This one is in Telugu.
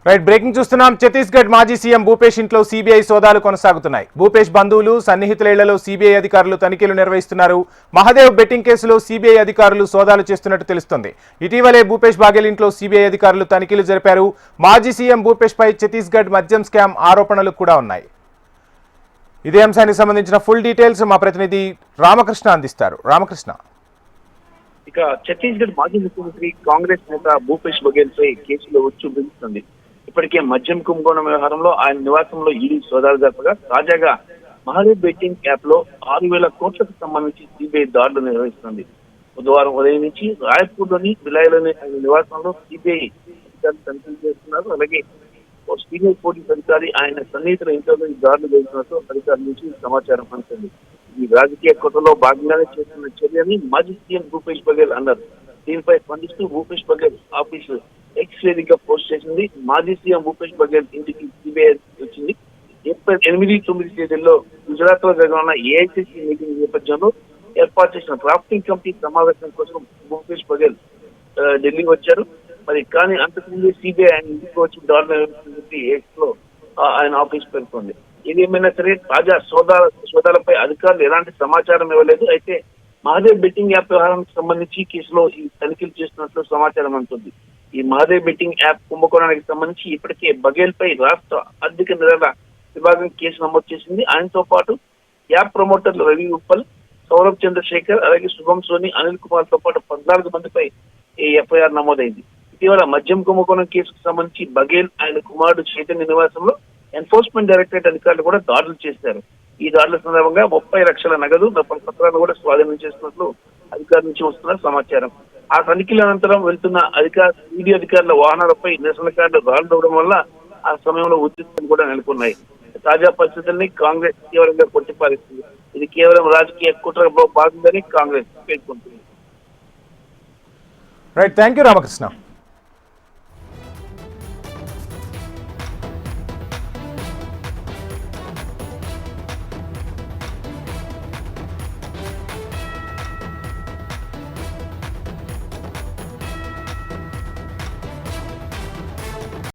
రైట్ బ్రేకింగ్ చూస్తున్నాం. ఛత్తీస్గఢ్ మాజీ సీఎం భూపేష్ ఇంట్లో సీబీఐ సోదాలు కొనసాగుతున్నాయి. భూపేష్ బంధువులు సన్నిహితుల ఇళ్లలో సీబీఐ అధికారులు తనిఖీలు నిర్వహిస్తున్నారు. మహదేవ్ బెట్టింగ్ కేసులో సీబీఐ అధికారులు సోదాలు చేస్తున్నట్టు తెలుస్తోంది. ఇటీవలే భూపేష్ బాగెల్ ఇంట్లో సీబీఐ అధికారులు తనిఖీలు జరిపారు. మాజీ సీఎం భూపేష్ పై ఛత్తీస్గఢ్ మద్యం స్కామ్ ఆరోపణలు కూడా ఉన్నాయి. ఇదే అంశానికి సంబంధించిన ఫుల్ డీటెయిల్స్ మా ప్రతినిధి రామకృష్ణ అందిస్తారు. రామకృష్ణ, ఇక ఛత్తీస్గఢ్ మాజీ ముఖ్యమంత్రి కాంగ్రెస్ నేత భూపేష్ బఘేల్ పై కేసులో వచ్చి చూపిస్తుంది. ఇప్పటికే మద్యం కుంభకోణం వ్యవహారంలో ఆయన నివాసంలో ఈడీ సోదాలు జరపగా తాజాగా మహదేవ్ బెట్టింగ్ యాప్ లో 6,000 కోట్లకు సంబంధించి సిబిఐ దాడులు నిర్వహిస్తుంది. బుధవారం ఉదయం నుంచి రాయ్పూర్ లోని బిలాయిలోని ఆయన నివాసంలో సిబిఐ అధికారులు తనిఖీలు చేస్తున్నారు. అలాగే సీనియర్ పోలీస్ అధికారి ఆయన సన్నిహితుల ఇంట్లో ఈ దాడులు చేస్తున్నట్టు అధికారుల నుంచి సమాచారం అందుతుంది. ఈ రాజకీయ కొత్తలో భాగంగానే చేస్తున్న చర్యని మాజీ సీఎం భూపేష్ బఘేల్ అన్నారు. దీనిపై స్పందిస్తూ భూపేష్ బఘేల్ ఆఫీసు ఎక్స్ వేదికగా పోస్ట్ చేసింది. మాజీ సీఎం భూపేష్ బఘేల్ ఇంటికి సిబిఐ వచ్చింది. ఏప్రిల్ 8-9 తేదీల్లో గుజరాత్ లో జరగనున్న ఏఐసిసి మీటింగ్ నేపథ్యంలో ఏర్పాటు చేసిన డ్రాఫ్టింగ్ కమిటీ సమావేశం కోసం భూపేష్ బఘేల్ ఢిల్లీ వచ్చారు. మరి కానీ అంతకుముందు సిబిఐ ఆయన ఇంటికి వచ్చి దాడులు ఆయన ఆఫీస్ పేర్కొంది. ఏదేమైనా సరే తాజా సోదాలపై అధికారులు ఎలాంటి సమాచారం ఇవ్వలేదు. అయితే మహదేవ్ బెట్టింగ్ యాప్ వ్యవహారానికి సంబంధించి కేసులో ఈ తనిఖీలు చేస్తున్నట్లు సమాచారం అందుతుంది. ఈ మహదేవ్ బెట్టింగ్ యాప్ కుంభకోణానికి సంబంధించి ఇప్పటికే బఘేల్ పై రాష్ట్ర ఆర్థిక నేరాల విభాగం కేసు నమోదు చేసింది. ఆయనతో పాటు యాప్ ప్రమోటర్లు రవి ఉప్పల్, సౌరభ్ చంద్రశేఖర్, అలాగే శుభం సోని, అనిల్ కుమార్ తో పాటు 14 మందిపై ఎఫ్ఐఆర్ నమోదైంది. ఇటీవల మద్యం కుంభకోణం కేసుకు సంబంధించి బఘేల్ ఆయన కుమారుడు చైతన్య నివాసంలో ఎన్ఫోర్స్మెంట్ డైరెక్టరేట్ అధికారులు కూడా దాడులు చేశారు. ఈ దాడుల సందర్భంగా 30 లక్షల నగదు, 40 పత్రాలు కూడా స్వాధీనం చేస్తున్నట్లు అధికారుల నుంచి వస్తున్న సమాచారం. ఆ తనిఖీల అనంతరం వెళ్తున్న ఈడీ అధికారుల వాహనాలపై నిరసనకారులు దాడులు అవడం వల్ల ఆ సమయంలో ఉద్రిక్తతలు కూడా నెలకొన్నాయి. తాజా పరిస్థితుల్ని కాంగ్రెస్ తీవ్రంగా కొట్టిపారేస్తుంది. ఇది కేవలం రాజకీయ కుట్రలో భాగంగానే కాంగ్రెస్ పేర్కొంటుంది. Right, thank you Ramakrishna.